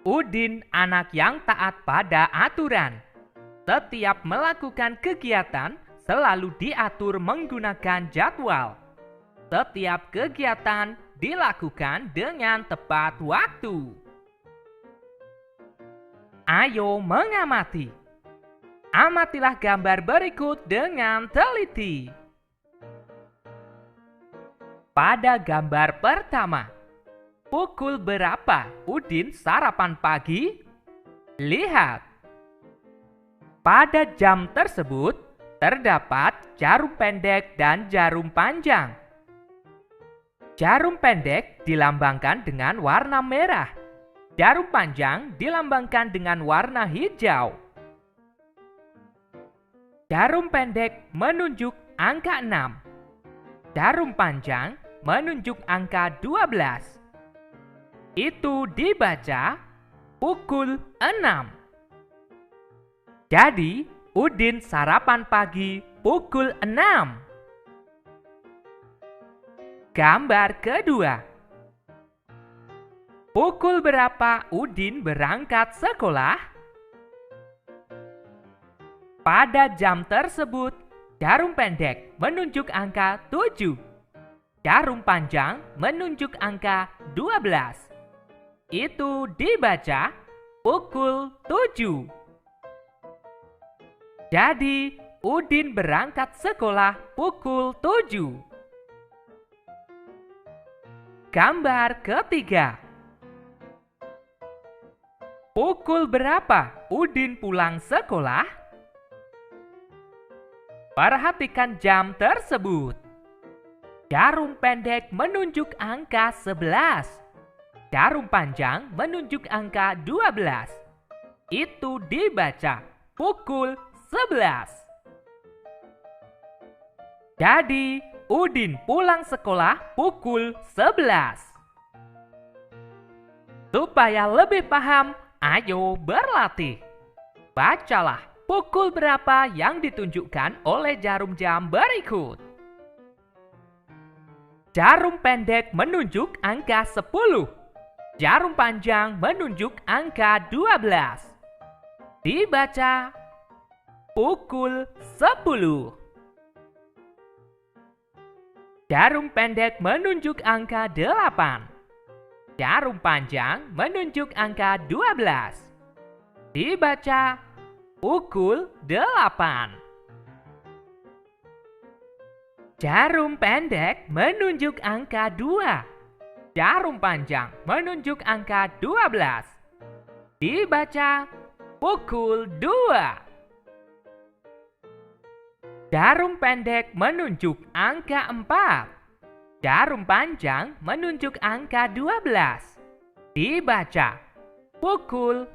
Udin anak yang taat pada aturan. Setiap melakukan kegiatan selalu diatur menggunakan jadwal. Setiap kegiatan dilakukan dengan tepat waktu. Ayo mengamati. Amatilah gambar berikut dengan teliti. Pada gambar pertama, pukul berapa Udin sarapan pagi? Lihat. Pada jam tersebut, terdapat jarum pendek dan jarum panjang. Jarum pendek dilambangkan dengan warna merah. Jarum panjang dilambangkan dengan warna hijau. Jarum pendek menunjuk angka 6. Jarum panjang menunjuk angka 12. Itu dibaca pukul 6. Jadi, Udin sarapan pagi pukul 6. Gambar kedua. Pukul berapa Udin berangkat sekolah? Pada jam tersebut, jarum pendek menunjuk angka 7. Jarum panjang menunjuk angka 12. Itu dibaca pukul 7. Jadi, Udin berangkat sekolah pukul 7. Gambar ketiga. Pukul berapa Udin pulang sekolah? Perhatikan jam tersebut. Jarum pendek menunjuk angka 11. Jarum panjang menunjuk angka 12. Itu dibaca pukul 11. Jadi, Udin pulang sekolah pukul 11. Supaya lebih paham, ayo berlatih. Bacalah pukul berapa yang ditunjukkan oleh jarum jam berikut. Jarum pendek menunjuk angka 10. Jarum panjang menunjuk angka 12. Dibaca pukul 10. Jarum pendek menunjuk angka 8. Jarum panjang menunjuk angka 12. Dibaca pukul 8. Jarum pendek menunjuk angka 2. Jarum panjang menunjuk angka 12. Dibaca pukul 2. Jarum pendek menunjuk angka 4. Jarum panjang menunjuk angka 12. Dibaca pukul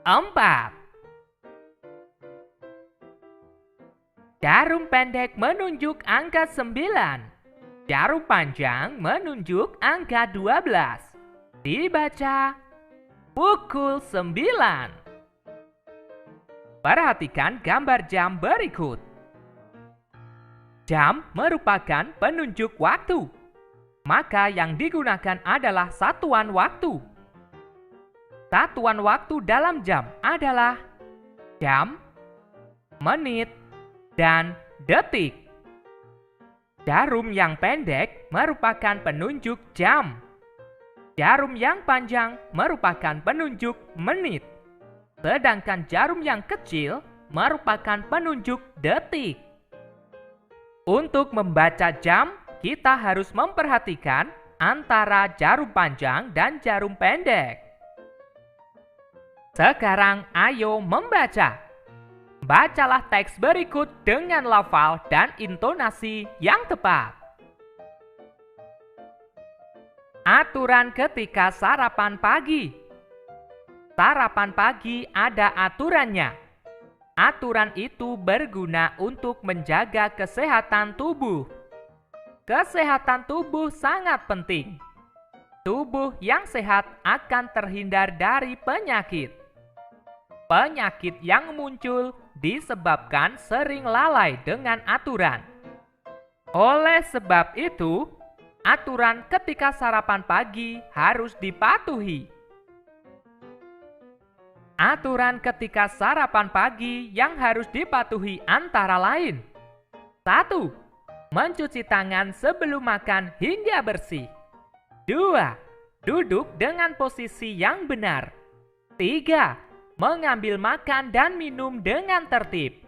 4. Jarum pendek menunjuk angka 9. Jarum panjang menunjuk angka 12. Dibaca pukul 9. Perhatikan gambar jam berikut. Jam merupakan penunjuk waktu, maka yang digunakan adalah satuan waktu. Satuan waktu dalam jam adalah jam, menit, dan detik. Jarum yang pendek merupakan penunjuk jam. Jarum yang panjang merupakan penunjuk menit. Sedangkan jarum yang kecil merupakan penunjuk detik. Untuk membaca jam, kita harus memperhatikan antara jarum panjang dan jarum pendek. Sekarang ayo membaca. Bacalah teks berikut dengan lafal dan intonasi yang tepat. Aturan ketika sarapan pagi. Sarapan pagi ada aturannya. Aturan itu berguna untuk menjaga kesehatan tubuh. Kesehatan tubuh sangat penting. Tubuh yang sehat akan terhindar dari penyakit. Penyakit yang muncul disebabkan sering lalai dengan aturan. Oleh sebab itu, aturan ketika sarapan pagi harus dipatuhi. Aturan ketika sarapan pagi yang harus dipatuhi antara lain. 1. Mencuci tangan sebelum makan hingga bersih. 2. Duduk dengan posisi yang benar. 3. Mengambil makan dan minum dengan tertib.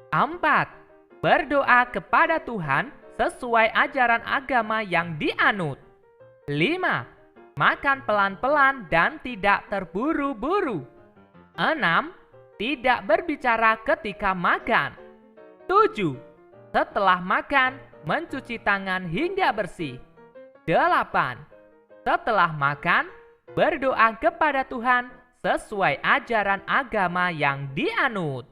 4. Berdoa kepada Tuhan sesuai ajaran agama yang dianut. 5. Makan pelan-pelan dan tidak terburu-buru. 6. Tidak berbicara ketika makan. 7. Setelah makan, mencuci tangan hingga bersih. 8. Setelah makan, berdoa kepada Tuhan sesuai ajaran agama yang dianut.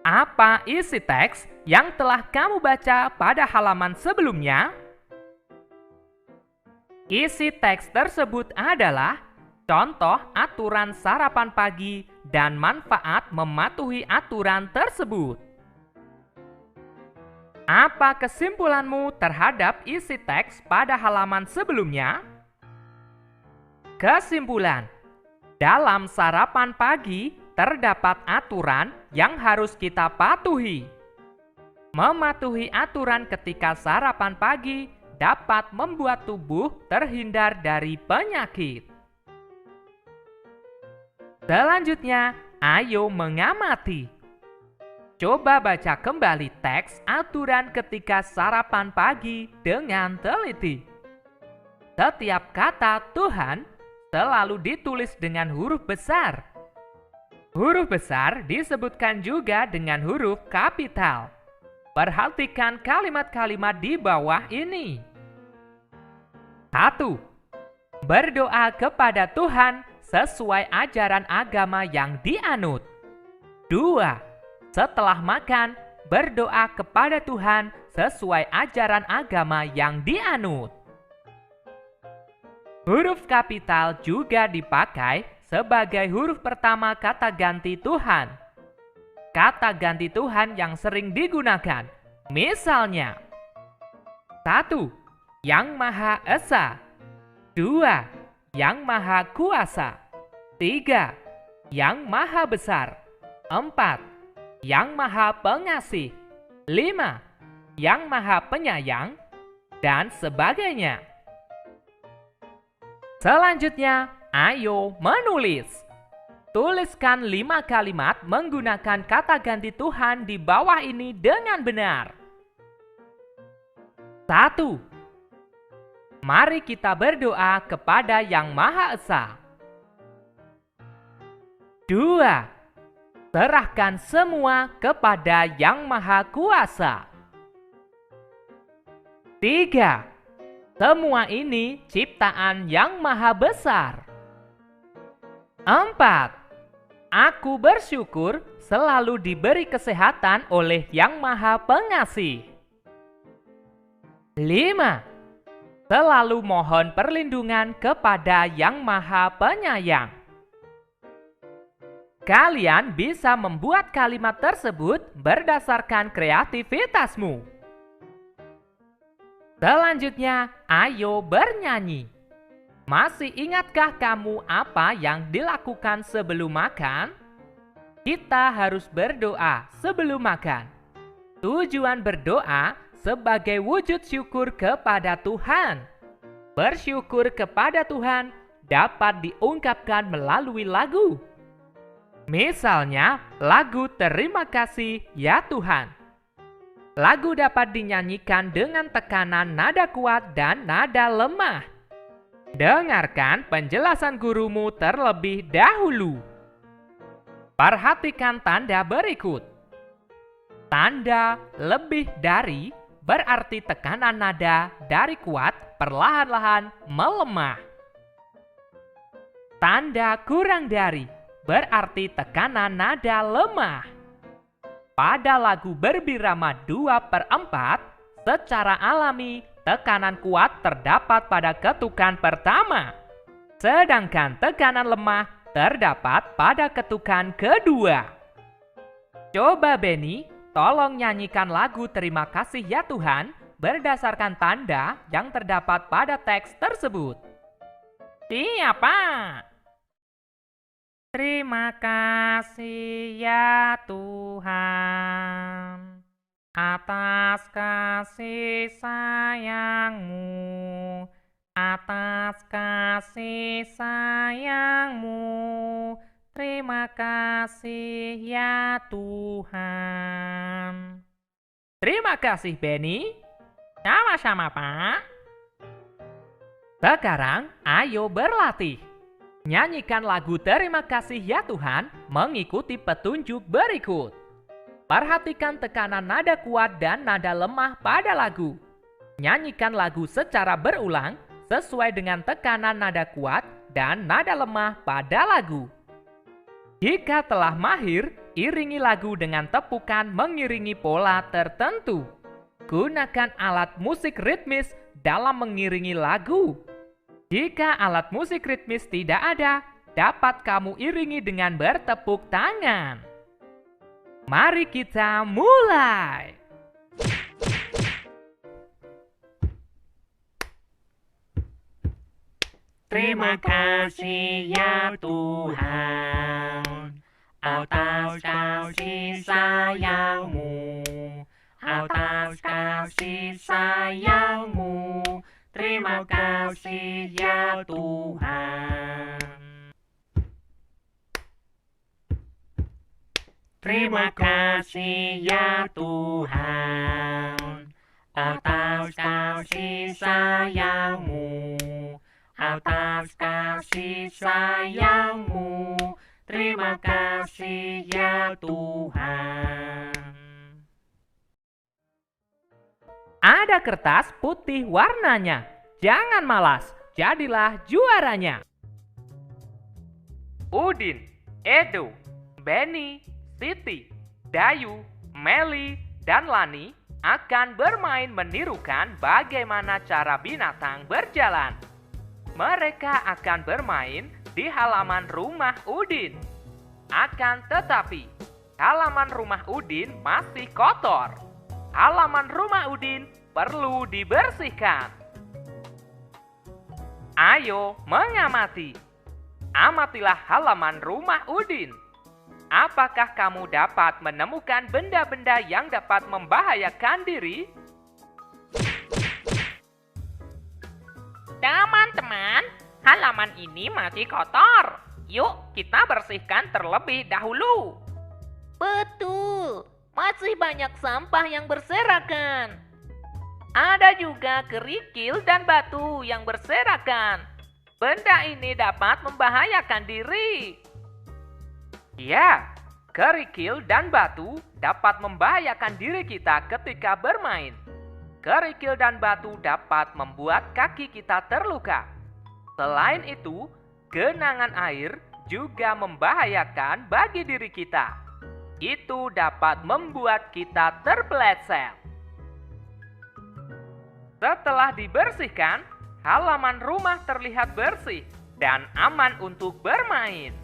Apa isi teks yang telah kamu baca pada halaman sebelumnya? Isi teks tersebut adalah contoh aturan sarapan pagi dan manfaat mematuhi aturan tersebut. Apa kesimpulanmu terhadap isi teks pada halaman sebelumnya? Kesimpulan: dalam sarapan pagi terdapat aturan yang harus kita patuhi. Mematuhi aturan ketika sarapan pagi dapat membuat tubuh terhindar dari penyakit. Selanjutnya, ayo mengamati. Coba baca kembali teks aturan ketika sarapan pagi dengan teliti. Setiap kata Tuhan selalu ditulis dengan huruf besar. Huruf besar disebutkan juga dengan huruf kapital. Perhatikan kalimat-kalimat di bawah ini. 1. Berdoa kepada Tuhan sesuai ajaran agama yang dianut. 2. Setelah makan, berdoa kepada Tuhan sesuai ajaran agama yang dianut. Huruf kapital juga dipakai sebagai huruf pertama kata ganti Tuhan. Kata ganti Tuhan yang sering digunakan, misalnya 1. Yang Maha Esa. 2. Yang Maha Kuasa. 3. Yang Maha Besar. 4. Yang Maha Pengasih. 5. Yang Maha Penyayang, dan sebagainya. Selanjutnya, ayo menulis. Tuliskan 5 kalimat menggunakan kata ganti Tuhan di bawah ini dengan benar. 1. Mari kita berdoa kepada Yang Maha Esa. 2. Serahkan semua kepada Yang Maha Kuasa. 3. Semua ini ciptaan Yang Maha Besar. 4. Aku bersyukur selalu diberi kesehatan oleh Yang Maha Pengasih. 5. Selalu mohon perlindungan kepada Yang Maha Penyayang. Kalian bisa membuat kalimat tersebut berdasarkan kreativitasmu. Selanjutnya, ayo bernyanyi. Masih ingatkah kamu apa yang dilakukan sebelum makan? Kita harus berdoa sebelum makan. Tujuan berdoa sebagai wujud syukur kepada Tuhan. Bersyukur kepada Tuhan dapat diungkapkan melalui lagu. Misalnya, lagu Terima Kasih Ya Tuhan. Lagu dapat dinyanyikan dengan tekanan nada kuat dan nada lemah. Dengarkan penjelasan gurumu terlebih dahulu. Perhatikan tanda berikut. Tanda lebih dari berarti tekanan nada dari kuat perlahan-lahan melemah. Tanda kurang dari berarti tekanan nada lemah. Pada lagu berbirama 2/4, secara alami tekanan kuat terdapat pada ketukan pertama, sedangkan tekanan lemah terdapat pada ketukan kedua. Coba Benny, tolong nyanyikan lagu Terima Kasih Ya Tuhan berdasarkan tanda yang terdapat pada teks tersebut. Siapa? Terima kasih ya Tuhan atas kasih sayang-Mu, atas kasih sayang-Mu. Terima kasih ya Tuhan. Terima kasih Benny. Sama-sama Pak. Sekarang ayo berlatih. Nyanyikan lagu Terima Kasih Ya Tuhan mengikuti petunjuk berikut. Perhatikan tekanan nada kuat dan nada lemah pada lagu. Nyanyikan lagu secara berulang sesuai dengan tekanan nada kuat dan nada lemah pada lagu. Jika telah mahir, iringi lagu dengan tepukan mengiringi pola tertentu. Gunakan alat musik ritmis dalam mengiringi lagu. Jika alat musik ritmis tidak ada, dapat kamu iringi dengan bertepuk tangan. Mari kita mulai. Terima kasih ya Tuhan atas kasih sayang-Mu, atas kasih sayang-Mu. Terima kasih ya Tuhan. Terima kasih ya Tuhan atas kasih sayang-Mu, atas kasih sayang-Mu. Terima kasih ya Tuhan. Ada kertas putih warnanya. Jangan malas, jadilah juaranya. Udin, Edo, Benny, Siti, Dayu, Meli, dan Lani akan bermain menirukan bagaimana cara binatang berjalan. Mereka akan bermain di halaman rumah Udin. Akan tetapi, halaman rumah Udin masih kotor. Halaman rumah Udin perlu dibersihkan. Ayo mengamati. Amatilah halaman rumah Udin. Apakah kamu dapat menemukan benda-benda yang dapat membahayakan diri? Teman-teman, halaman ini masih kotor. Yuk kita bersihkan terlebih dahulu. Betul. Masih banyak sampah yang berserakan. Ada juga kerikil dan batu yang berserakan. Benda ini dapat membahayakan diri. Ya, kerikil dan batu dapat membahayakan diri kita ketika bermain. Kerikil dan batu dapat membuat kaki kita terluka. Selain itu, genangan air juga membahayakan bagi diri kita. Itu dapat membuat kita terpeleset. Setelah dibersihkan, halaman rumah terlihat bersih dan aman untuk bermain.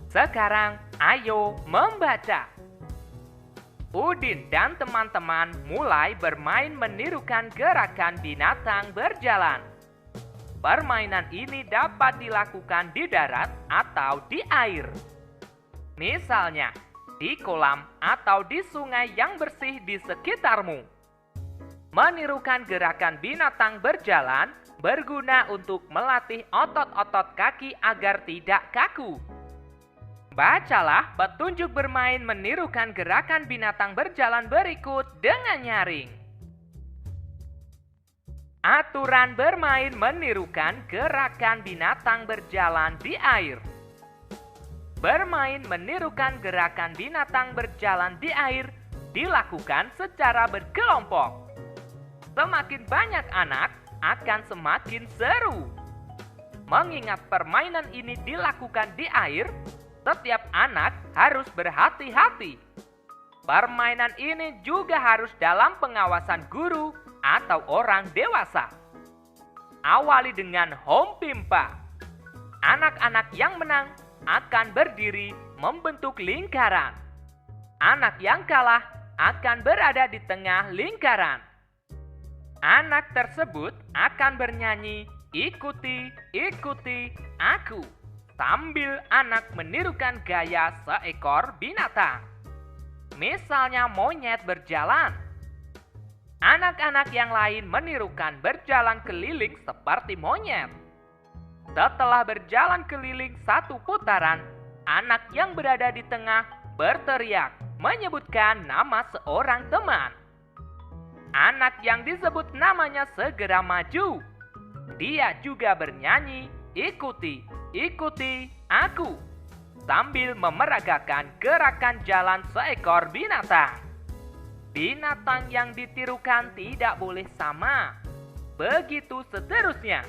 Sekarang, ayo membaca. Udin dan teman-teman mulai bermain menirukan gerakan binatang berjalan. Permainan ini dapat dilakukan di darat atau di air. Misalnya, di kolam atau di sungai yang bersih di sekitarmu. Menirukan gerakan binatang berjalan berguna untuk melatih otot-otot kaki agar tidak kaku. Bacalah petunjuk bermain menirukan gerakan binatang berjalan berikut dengan nyaring. Aturan bermain menirukan gerakan binatang berjalan di air. Bermain menirukan gerakan binatang berjalan di air dilakukan secara berkelompok. Semakin banyak anak akan semakin seru. Mengingat permainan ini dilakukan di air, setiap anak harus berhati-hati. Permainan ini juga harus dalam pengawasan guru atau orang dewasa. Awali dengan home pimpa. Anak-anak yang menang akan berdiri membentuk lingkaran. Anak yang kalah akan berada di tengah lingkaran. Anak tersebut akan bernyanyi, "Ikuti, ikuti aku." sambil anak menirukan gaya seekor binatang. Misalnya monyet berjalan. Anak-anak yang lain menirukan berjalan keliling seperti monyet. Setelah berjalan keliling 1 putaran, anak yang berada di tengah berteriak menyebutkan nama seorang teman. Anak yang disebut namanya segera maju. Dia juga bernyanyi, "Ikuti, ikuti aku," sambil memeragakan gerakan jalan seekor binatang. Binatang yang ditirukan tidak boleh sama. Begitu seterusnya.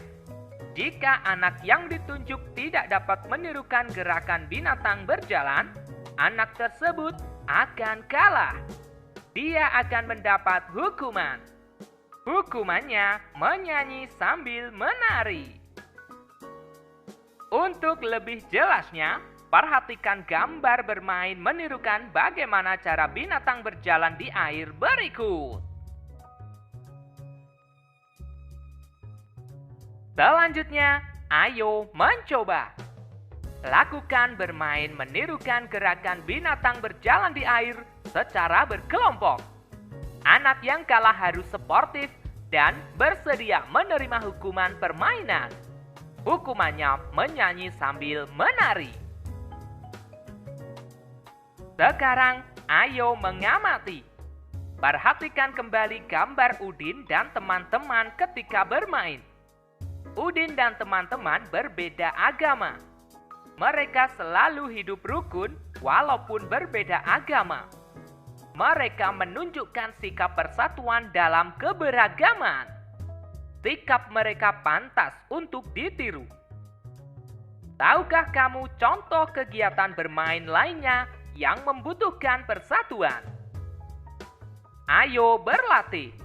Jika anak yang ditunjuk tidak dapat menirukan gerakan binatang berjalan, anak tersebut akan kalah. Dia akan mendapat hukuman. Hukumannya menyanyi sambil menari. Untuk lebih jelasnya, perhatikan gambar bermain menirukan bagaimana cara binatang berjalan di air berikut. Selanjutnya, ayo mencoba. Lakukan bermain menirukan gerakan binatang berjalan di air secara berkelompok. Anak yang kalah harus sportif dan bersedia menerima hukuman permainan. Hukumannya menyanyi sambil menari. Sekarang, ayo mengamati. Perhatikan kembali gambar Udin dan teman-teman ketika bermain. Udin dan teman-teman berbeda agama. Mereka selalu hidup rukun walaupun berbeda agama. Mereka menunjukkan sikap persatuan dalam keberagaman. Sikap mereka pantas untuk ditiru. Tahukah kamu contoh kegiatan bermain lainnya yang membutuhkan persatuan? Ayo berlatih.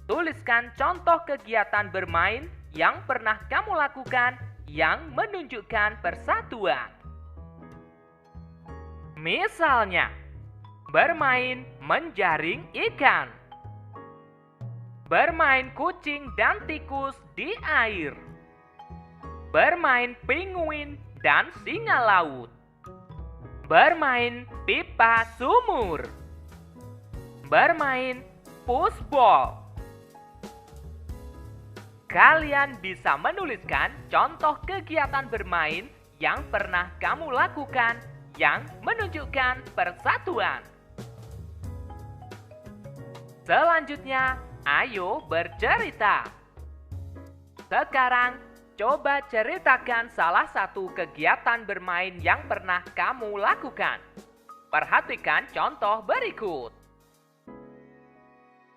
Tuliskan contoh kegiatan bermain yang pernah kamu lakukan yang menunjukkan persatuan. Misalnya, bermain menjaring ikan. Bermain kucing dan tikus di air. Bermain penguin dan singa laut. Bermain pipa sumur. Bermain pushball. Kalian bisa menuliskan contoh kegiatan bermain yang pernah kamu lakukan yang menunjukkan persatuan. Selanjutnya, ayo bercerita. Sekarang, coba ceritakan salah satu kegiatan bermain yang pernah kamu lakukan. Perhatikan contoh berikut.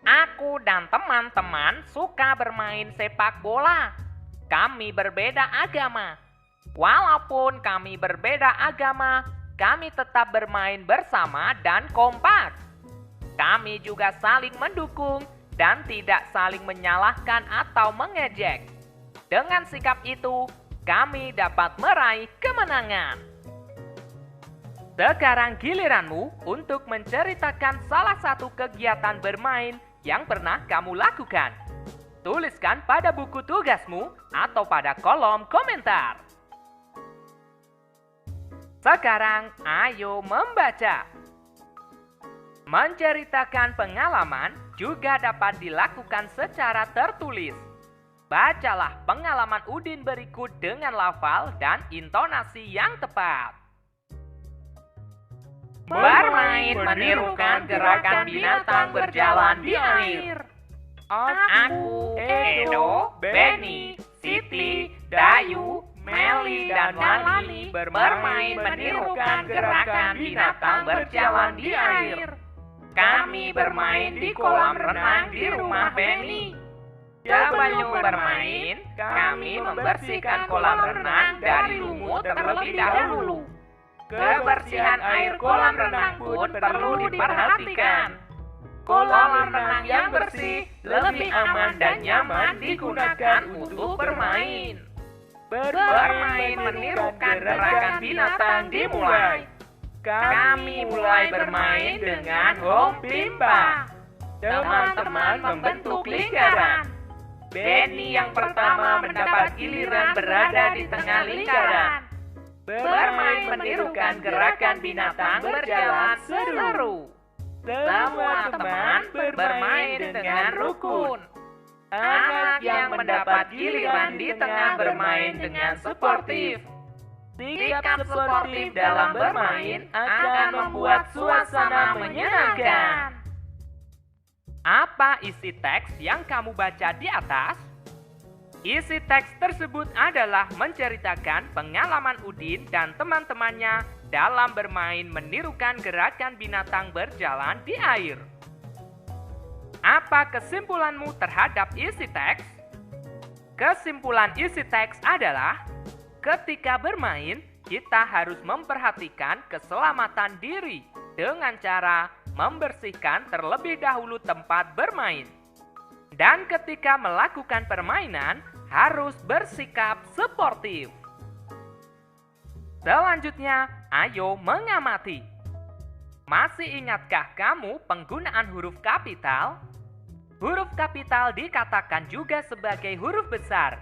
Aku dan teman-teman suka bermain sepak bola. Kami berbeda agama. Walaupun kami berbeda agama, kami tetap bermain bersama dan kompak. Kami juga saling mendukung dan tidak saling menyalahkan atau mengejek. Dengan sikap itu, kami dapat meraih kemenangan. Sekarang giliranmu untuk menceritakan salah satu kegiatan bermain yang pernah kamu lakukan. Tuliskan pada buku tugasmu atau pada kolom komentar. Sekarang, ayo membaca. Menceritakan pengalaman juga dapat dilakukan secara tertulis. Bacalah pengalaman Udin berikut dengan lafal dan intonasi yang tepat. Bermain menirukan gerakan binatang berjalan di air. Aku, Edo, Benny, Siti, Dayu, Meli, dan Lani bermain menirukan gerakan binatang berjalan di air. Kami bermain di kolam renang di rumah Benny. Sebelum bermain, kami membersihkan kolam renang dari lumut terlebih dahulu. Kebersihan air kolam renang pun perlu diperhatikan. Kolam renang yang bersih lebih aman dan nyaman digunakan untuk bermain. Bermain menirukan gerakan binatang dimulai. Kami mulai bermain dengan home pimpa. Teman-teman membentuk lingkaran. Benny yang pertama mendapat giliran berada di tengah lingkaran. Bermain menirukan gerakan binatang berjalan seru. Semua teman bermain dengan rukun. Anak yang mendapat giliran di tengah bermain dengan sportif. Sikap sportif dalam bermain akan membuat suasana menyenangkan. Apa isi teks yang kamu baca di atas? Isi teks tersebut adalah menceritakan pengalaman Udin dan teman-temannya dalam bermain menirukan gerakan binatang berjalan di air. Apa kesimpulanmu terhadap isi teks? Kesimpulan isi teks adalah, ketika bermain, kita harus memperhatikan keselamatan diri dengan cara membersihkan terlebih dahulu tempat bermain. Dan ketika melakukan permainan, harus bersikap sportif. Selanjutnya, ayo mengamati. Masih ingatkah kamu penggunaan huruf kapital? Huruf kapital dikatakan juga sebagai huruf besar.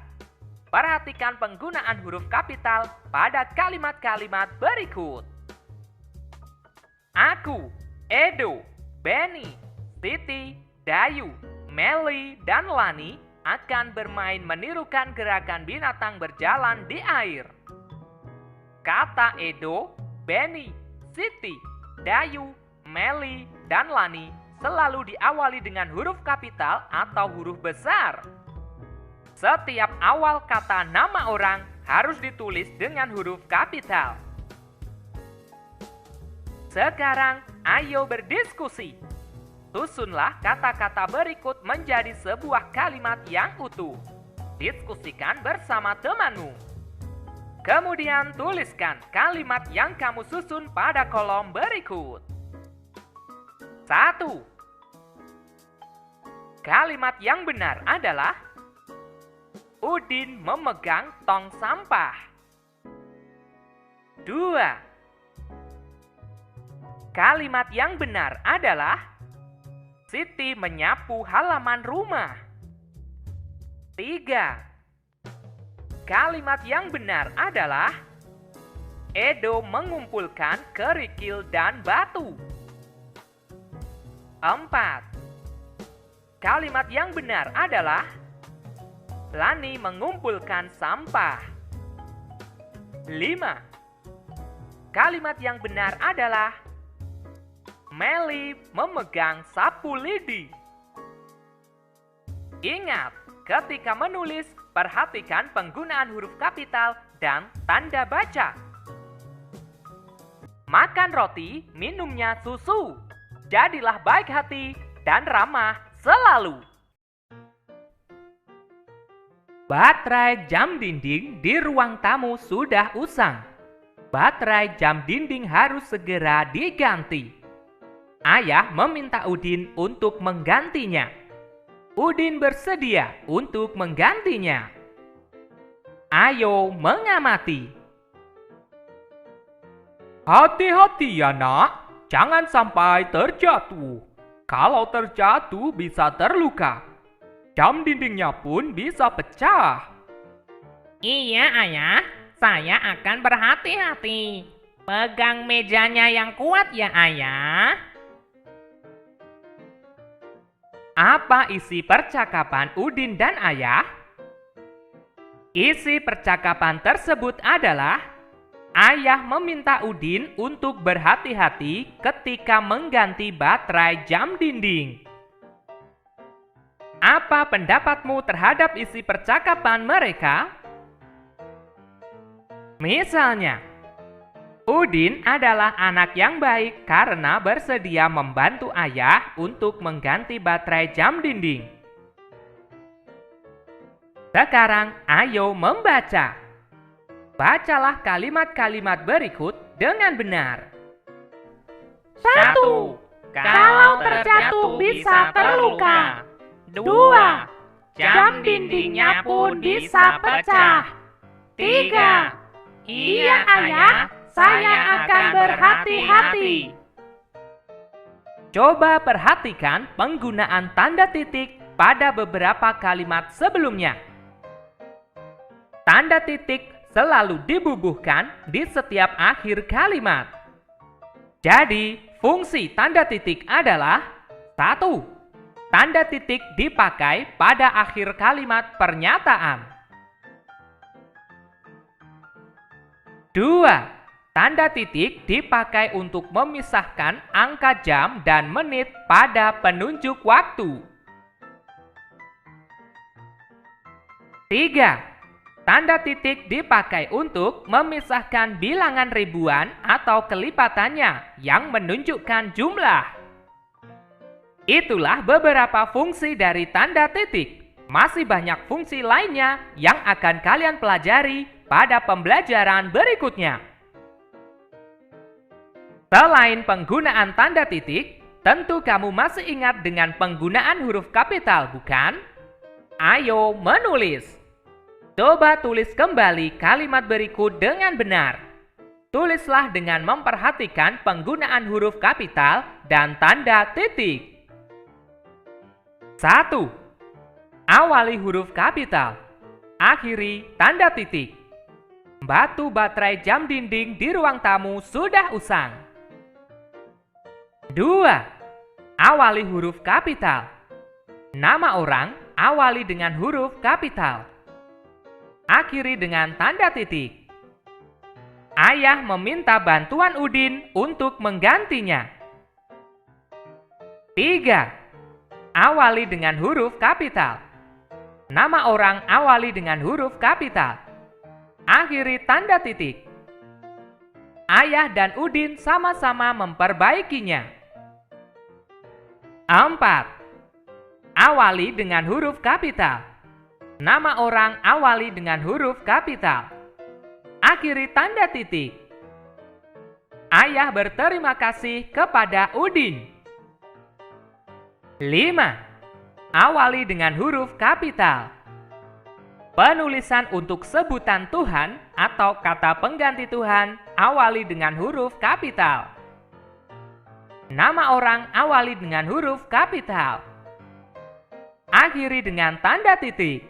Perhatikan penggunaan huruf kapital pada kalimat-kalimat berikut. Aku, Edo, Benny, Siti, Dayu, Meli, dan Lani akan bermain menirukan gerakan binatang berjalan di air. Kata Edo, Benny, Siti, Dayu, Meli, dan Lani selalu diawali dengan huruf kapital atau huruf besar. Setiap awal kata nama orang harus ditulis dengan huruf kapital. Sekarang, ayo berdiskusi. Susunlah kata-kata berikut menjadi sebuah kalimat yang utuh. Diskusikan bersama temanmu. Kemudian tuliskan kalimat yang kamu susun pada kolom berikut. 1. Kalimat yang benar adalah Udin memegang tong sampah. 2. Kalimat yang benar adalah Siti menyapu halaman rumah. 3. Kalimat yang benar adalah Edo mengumpulkan kerikil dan batu. 4. Kalimat yang benar adalah Lani mengumpulkan sampah. 5. Kalimat yang benar adalah Meli memegang sapu lidi. Ingat, ketika menulis, perhatikan penggunaan huruf kapital dan tanda baca. Makan roti, minumnya susu. Jadilah baik hati dan ramah selalu. Baterai jam dinding di ruang tamu sudah usang. Baterai jam dinding harus segera diganti. Ayah meminta Udin untuk menggantinya. Udin bersedia untuk menggantinya. Ayo mengamati. Hati-hati ya nak, jangan sampai terjatuh. Kalau terjatuh bisa terluka. Jam dindingnya pun bisa pecah. Iya ayah, saya akan berhati-hati. Pegang mejanya yang kuat ya ayah. Apa isi percakapan Udin dan ayah? Isi percakapan tersebut adalah ayah meminta Udin untuk berhati-hati ketika mengganti baterai jam dinding. Apa pendapatmu terhadap isi percakapan mereka? Misalnya, Udin adalah anak yang baik karena bersedia membantu ayah untuk mengganti baterai jam dinding. Sekarang, ayo membaca. Bacalah kalimat-kalimat berikut dengan benar. 1. Kalau terjatuh bisa terluka. 2. Jam dindingnya pun bisa pecah. 3. Iya ayah, saya akan berhati-hati. Coba perhatikan penggunaan tanda titik pada beberapa kalimat sebelumnya. Tanda titik selalu dibubuhkan di setiap akhir kalimat. Jadi, fungsi tanda titik adalah 1. Tanda titik dipakai pada akhir kalimat pernyataan. 2. Tanda titik dipakai untuk memisahkan angka jam dan menit pada penunjuk waktu. 3. Tanda titik dipakai untuk memisahkan bilangan ribuan atau kelipatannya yang menunjukkan jumlah. Itulah beberapa fungsi dari tanda titik. Masih banyak fungsi lainnya yang akan kalian pelajari pada pembelajaran berikutnya. Selain penggunaan tanda titik, tentu kamu masih ingat dengan penggunaan huruf kapital, bukan? Ayo menulis. Coba tulis kembali kalimat berikut dengan benar. Tulislah dengan memperhatikan penggunaan huruf kapital dan tanda titik. 1. Awali huruf kapital. Akhiri tanda titik. Batu baterai jam dinding di ruang tamu sudah usang. 2. Awali huruf kapital. Nama orang awali dengan huruf kapital. Akhiri dengan tanda titik. Ayah meminta bantuan Udin untuk menggantinya. 3. Awali dengan huruf kapital. Nama orang awali dengan huruf kapital. Akhiri tanda titik. Ayah dan Udin sama-sama memperbaikinya. 4. Awali dengan huruf kapital. Nama orang awali dengan huruf kapital. Akhiri tanda titik. Ayah berterima kasih kepada Udin. 5. Awali dengan huruf kapital. Penulisan untuk sebutan Tuhan atau kata pengganti Tuhan awali dengan huruf kapital. Nama orang awali dengan huruf kapital. Akhiri dengan tanda titik.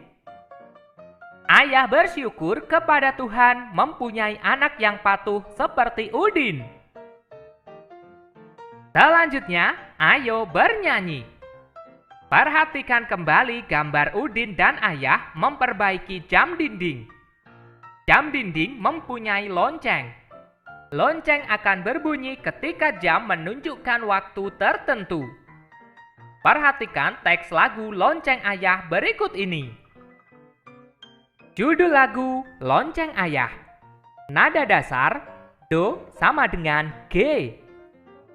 Ayah bersyukur kepada Tuhan mempunyai anak yang patuh seperti Udin. Selanjutnya, ayo bernyanyi. Perhatikan kembali gambar Udin dan ayah memperbaiki jam dinding. Jam dinding mempunyai lonceng. Lonceng akan berbunyi ketika jam menunjukkan waktu tertentu. Perhatikan teks lagu Lonceng Ayah berikut ini. Judul lagu Lonceng Ayah. Nada dasar Do sama dengan G.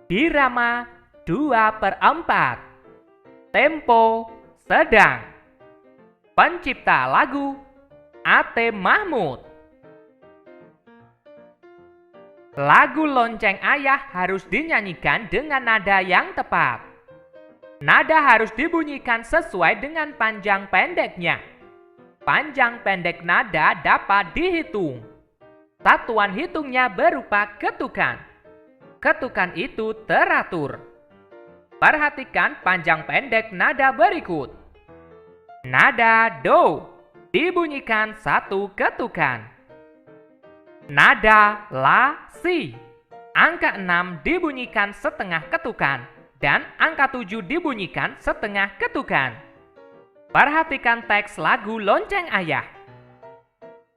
Birama 2/4. Tempo sedang. Pencipta lagu A.T. Mahmud. Lagu Lonceng Ayah harus dinyanyikan dengan nada yang tepat. Nada harus dibunyikan sesuai dengan panjang pendeknya. Panjang pendek nada dapat dihitung. Satuan hitungnya berupa ketukan. Ketukan itu teratur. Perhatikan panjang pendek nada berikut. Nada Do dibunyikan satu ketukan. Nada La Si, angka 6 dibunyikan setengah ketukan dan angka 7 dibunyikan setengah ketukan. Perhatikan teks lagu Lonceng Ayah.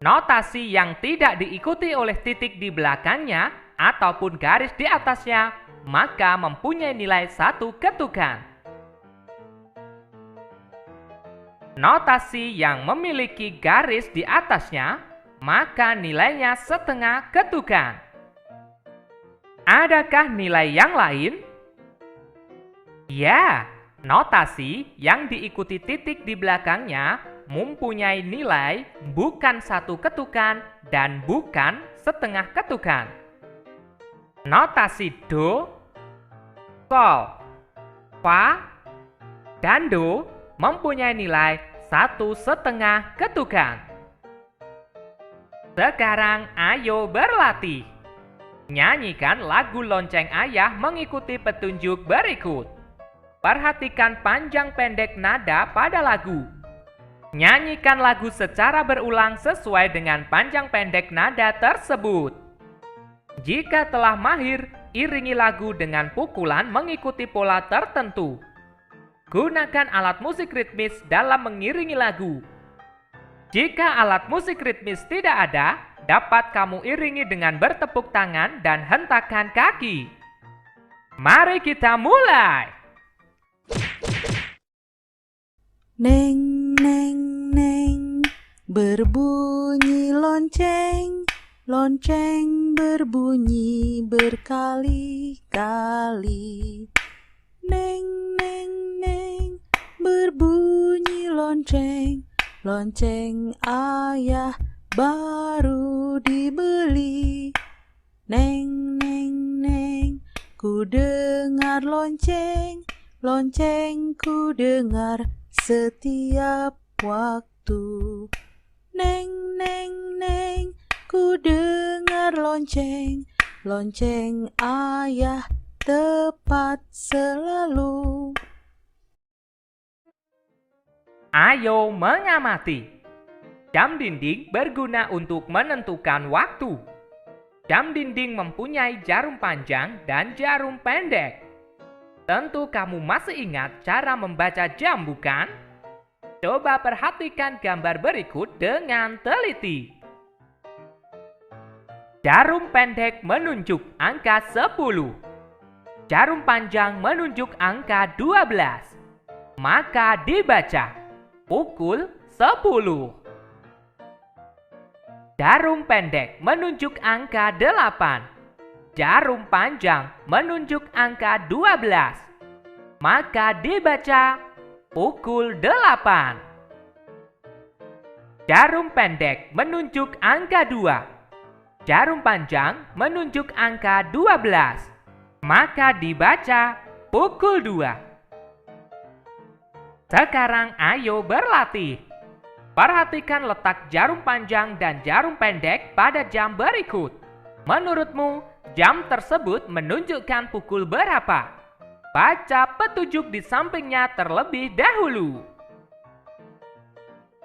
Notasi yang tidak diikuti oleh titik di belakangnya ataupun garis di atasnya maka mempunyai nilai 1 ketukan. Notasi yang memiliki garis di atasnya maka nilainya setengah ketukan. Adakah nilai yang lain? Ya, notasi yang diikuti titik di belakangnya mempunyai nilai bukan 1 ketukan dan bukan setengah ketukan. Notasi Do, Sol, Fa, dan Do mempunyai nilai 1,5 ketukan. Sekarang ayo berlatih. Nyanyikan lagu Lonceng Ayah mengikuti petunjuk berikut. Perhatikan panjang pendek nada pada lagu. Nyanyikan lagu secara berulang sesuai dengan panjang pendek nada tersebut. Jika telah mahir, iringi lagu dengan pukulan mengikuti pola tertentu. Gunakan alat musik ritmis dalam mengiringi lagu. Jika alat musik ritmis tidak ada, dapat kamu iringi dengan bertepuk tangan dan hentakan kaki. Mari kita mulai! Neng, neng, neng, berbunyi lonceng, lonceng berbunyi berkali-kali. Neng, neng, neng, berbunyi lonceng, lonceng ayah baru dibeli. Neng, neng, neng, ku dengar lonceng, lonceng ku dengar setiap waktu. Neng, neng, neng, ku dengar lonceng, lonceng ayah tepat selalu. Ayo mengamati. Jam dinding berguna untuk menentukan waktu. Jam dinding mempunyai jarum panjang dan jarum pendek. Tentu kamu masih ingat cara membaca jam, bukan? Coba perhatikan gambar berikut dengan teliti. Jarum pendek menunjuk angka 10. Jarum panjang menunjuk angka 12. Maka dibaca pukul 10. Jarum pendek menunjuk angka 8. Jarum panjang menunjuk angka 12. Maka dibaca pukul 8. Jarum pendek menunjuk angka 2. Jarum panjang menunjuk angka 12. Maka dibaca pukul 2. Sekarang ayo berlatih. Perhatikan letak jarum panjang dan jarum pendek pada jam berikut. Menurutmu, jam tersebut menunjukkan pukul berapa? Baca petunjuk di sampingnya terlebih dahulu.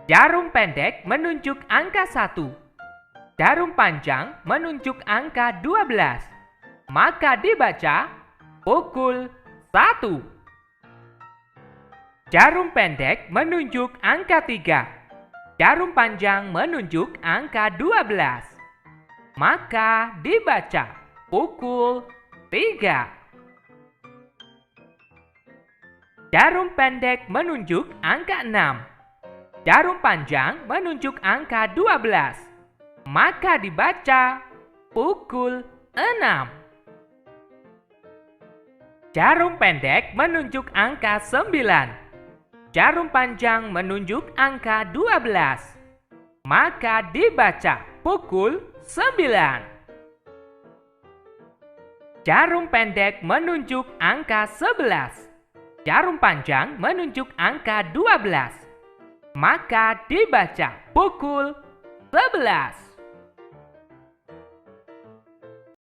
Jarum pendek menunjuk angka 1. Jarum panjang menunjuk angka 12. Maka dibaca pukul 1. Jarum pendek menunjuk angka 3. Jarum panjang menunjuk angka 12. Maka dibaca pukul 3. Jarum pendek menunjuk angka 6. Jarum panjang menunjuk angka 12. Maka dibaca pukul 6. Jarum pendek menunjuk angka 9. Jarum panjang menunjuk angka 12. Maka dibaca pukul 9. Jarum pendek menunjuk angka 11. Jarum panjang menunjuk angka 12. Maka dibaca pukul 11.